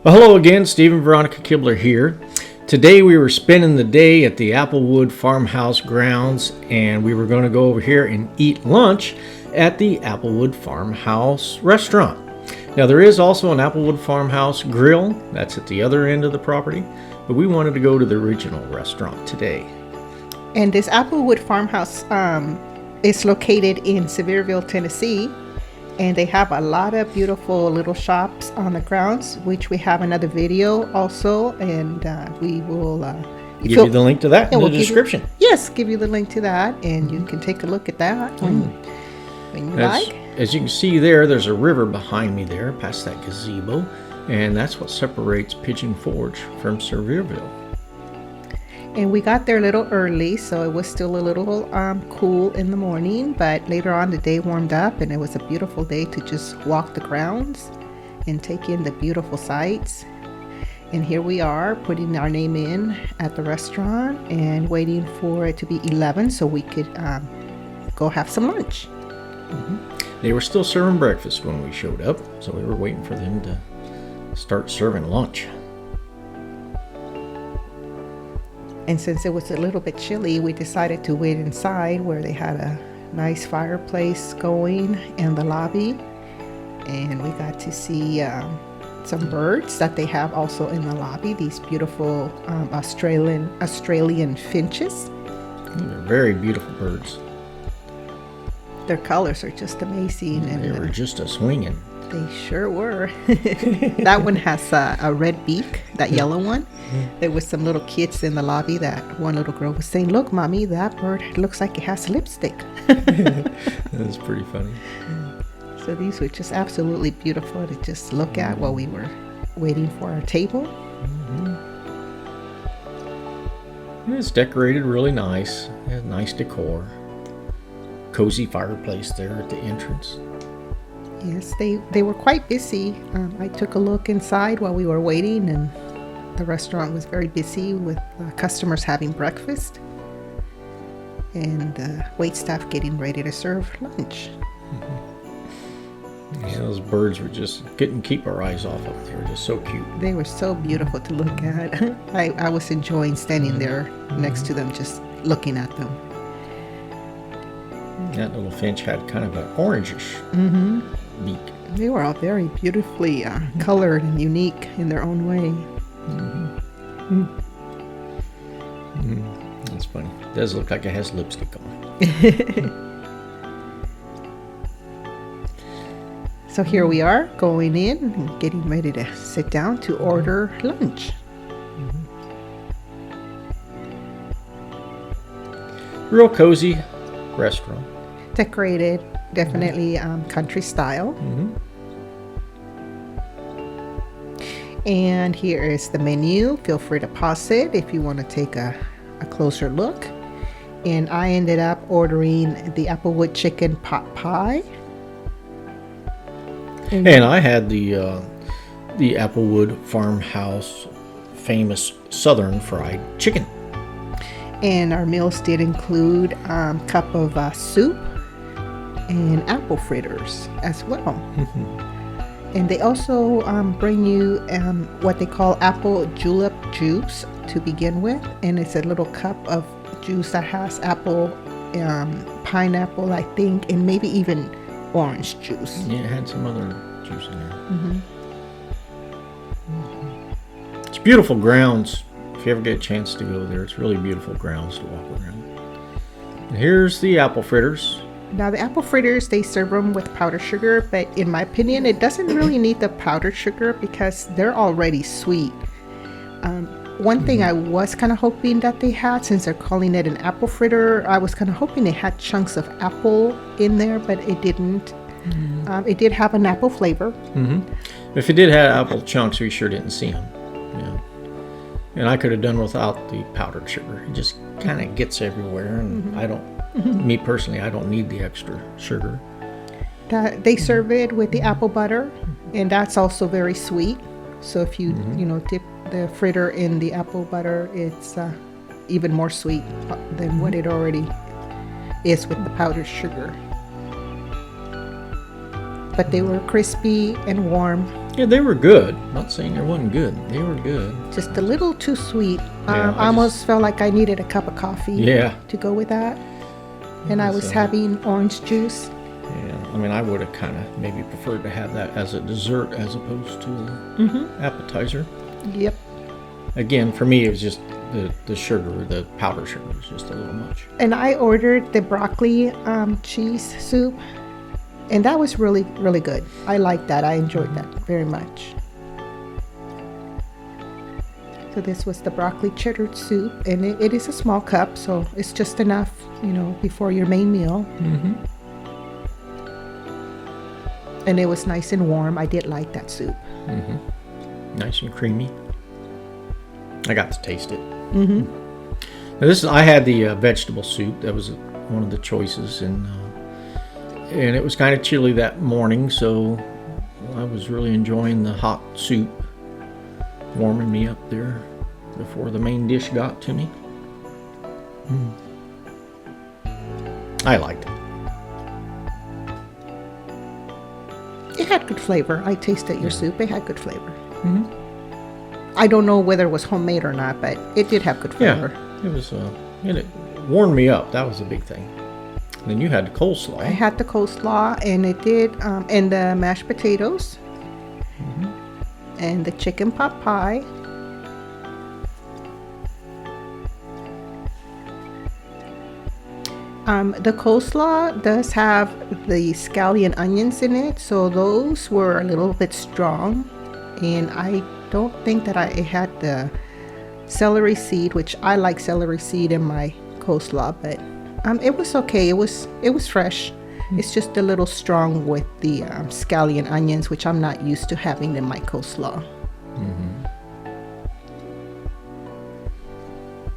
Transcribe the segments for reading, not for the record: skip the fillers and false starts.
Well, hello again, Steve and Veronica Kibler here. Today we were spending the day at the Applewood Farmhouse grounds, and we were going to go over here and eat lunch at the Applewood Farmhouse restaurant. Now there is also an Applewood Farmhouse grill that's at the other end of the property, but we wanted to go to the original restaurant today. And this Applewood Farmhouse is located in Sevierville, Tennessee. And they have a lot of beautiful little shops on the grounds, which we have another video also. And we will give you the link to that in the description. Give you the link to that. And you can take a look at that when you like. As you can see there's a river behind me there, past that gazebo. And that's what separates Pigeon Forge from Sevierville. And we got there a little early, so it was still a little cool in the morning, but later on the day warmed up and it was a beautiful day to just walk the grounds and take in the beautiful sights. And here we are putting our name in at the restaurant and waiting for it to be 11 so we could go have some lunch. They were still serving breakfast when we showed up, so we were waiting for them to start serving lunch. And since it was a little bit chilly, we decided to wait inside where they had a nice fireplace going in the lobby. And we got to see some birds that they have also in the lobby. These beautiful Australian finches. They're very beautiful birds. Their colors are just amazing. And they were just a-swinging. They sure were. That one has a red beak, that yellow one. There was some little kids in the lobby that one little girl was saying, "Look, Mommy, that bird looks like it has lipstick." That's pretty funny. So these were just absolutely beautiful to just look at while we were waiting for our table. It's decorated really nice. It has nice decor. Cozy fireplace there at the entrance. Yes, they were quite busy. I took a look inside while we were waiting, and the restaurant was very busy with customers having breakfast and wait staff getting ready to serve lunch. Yeah, those birds were just couldn't keep our eyes off them. They were just so cute. They were so beautiful to look at. I was enjoying standing there next to them, just looking at them. That little finch had kind of an orangish beak. They were all very beautifully colored and unique in their own way. That's funny. It does look like it has lipstick on. So here we are going in and getting ready to sit down to order lunch. Real cozy restaurant. Decorated, definitely country style. And here is the menu. Feel free to pause it if you want to take a closer look. And I ended up ordering the Applewood chicken pot pie. And I had the Applewood Farmhouse famous Southern fried chicken. And our meals did include a cup of soup and apple fritters as well. And they also bring you what they call apple julep juice to begin with. And it's a little cup of juice that has apple, pineapple, I think, and maybe even orange juice. Yeah, it had some other juice in there. It's beautiful grounds. If you ever get a chance to go there, it's really beautiful grounds to walk around. And here's the apple fritters. Now the apple fritters, they serve them with powdered sugar, but in my opinion, it doesn't really need the powdered sugar because they're already sweet. One thing I was kind of hoping that they had, since they're calling it an apple fritter, I was kind of hoping they had chunks of apple in there, but it didn't. It did have an apple flavor. If it did have apple chunks, we sure didn't see them. Yeah. And I could have done without the powdered sugar. It just kind of gets everywhere, and I don't. Me personally, I don't need the extra sugar. They serve it with the apple butter, and that's also very sweet. So if you dip the fritter in the apple butter, it's even more sweet than what it already is with the powdered sugar. But they were crispy and warm Yeah, they were good. Not saying they wasn't good. They were good. Just a little too sweet. Yeah, I almost felt like I needed a cup of coffee Yeah. to go with that. And I was So- having orange juice. Yeah, I mean, I would have kind of maybe preferred to have that as a dessert as opposed to an appetizer. Yep. Again, for me, it was just the sugar, the powdered sugar was just a little much. And I ordered the broccoli cheese soup. And that was really, really good. I liked that. I enjoyed that very much. So this was the broccoli cheddar soup. And it is a small cup, so it's just enough, before your main meal. And it was nice and warm. I did like that soup. Nice and creamy. I got to taste it. Now I had the vegetable soup. That was one of the choices, and it was kind of chilly that morning, so I was really enjoying the hot soup, warming me up there before the main dish got to me. I liked it. It had good flavor. I tasted your soup. It had good flavor. I don't know whether it was homemade or not, but it did have good flavor. Yeah, it was. And it warmed me up. That was a big thing. And then you had the coleslaw. I had the coleslaw, and it did, and the mashed potatoes, and the chicken pot pie. The coleslaw does have the scallion onions in it, so those were a little bit strong. And I don't think that it had the celery seed, which I like celery seed in my coleslaw, but it was okay. It was fresh. It's just a little strong with the scallion onions, which I'm not used to having in my coleslaw.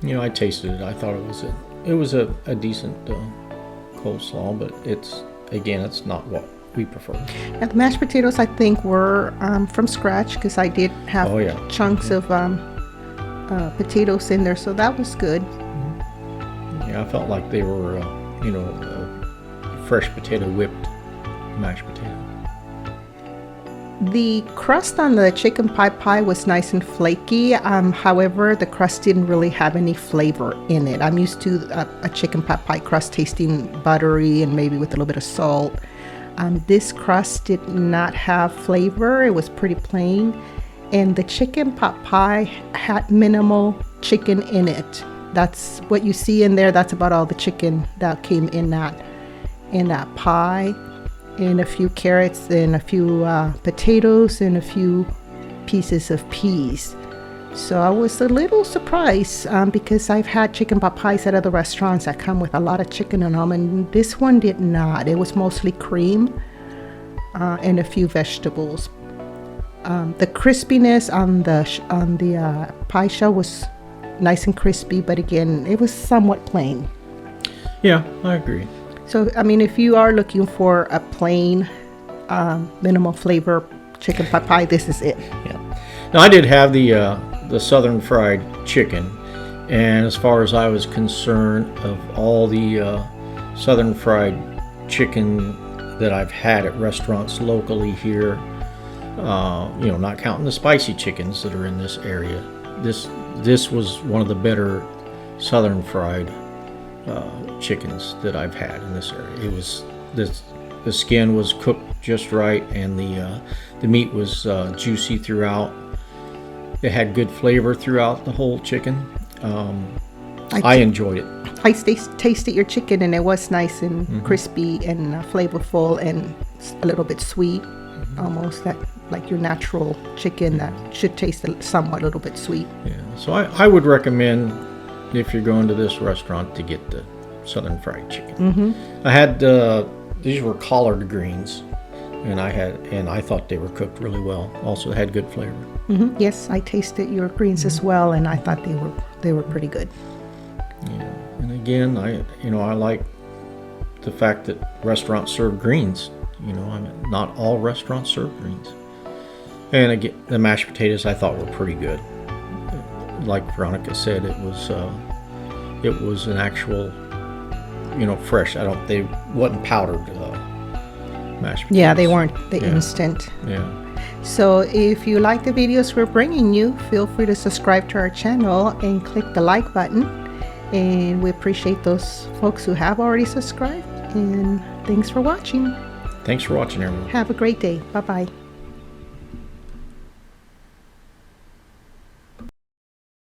I tasted it. I thought it was a decent coleslaw, but it's not what we prefer. And the mashed potatoes, I think, were from scratch, because I did have chunks of potatoes in there, so that was good. Yeah, I felt like they were, fresh potato whipped mashed potato. The crust on the chicken pot pie was nice and flaky. However, the crust didn't really have any flavor in it. I'm used to a chicken pot pie crust tasting buttery and maybe with a little bit of salt. This crust did not have flavor. It was pretty plain. And the chicken pot pie had minimal chicken in it. That's what you see in there. That's about all the chicken that came in that pie. And a few carrots and a few potatoes and a few pieces of peas. So I was a little surprised because I've had chicken pot pies at other restaurants that come with a lot of chicken in them, and this one did not. It was mostly cream and a few vegetables. The crispiness on the pie shell was nice and crispy, but again, it was somewhat plain. Yeah, I agree. So, I mean, if you are looking for a plain, minimal flavor chicken pot pie, this is it. Yeah. Now, I did have the southern fried chicken, and as far as I was concerned, of all the southern fried chicken that I've had at restaurants locally here, not counting the spicy chickens that are in this area, this was one of the better southern fried chickens that I've had in this area. It was the skin was cooked just right, and the meat was juicy throughout. It had good flavor throughout the whole chicken. I enjoyed it. I tasted your chicken, and it was nice and crispy and flavorful and a little bit sweet, almost that like your natural chicken that should taste somewhat a little bit sweet. Yeah. So I would recommend, if you're going to this restaurant, to get the southern fried chicken. I had these were collard greens, and I thought they were cooked really well. Also had good flavor. Yes, I tasted your greens as well, and I thought they were pretty good. Yeah. And again, I like the fact that restaurants serve greens. Not all restaurants serve greens. And again, the mashed potatoes I thought were pretty good. Like Veronica said, it was an actual, fresh. They wasn't powdered mashed potatoes. Yeah, they weren't the instant. Yeah. So if you like the videos we're bringing you, feel free to subscribe to our channel and click the like button. And we appreciate those folks who have already subscribed. And thanks for watching. Thanks for watching, everyone. Have a great day. Bye-bye.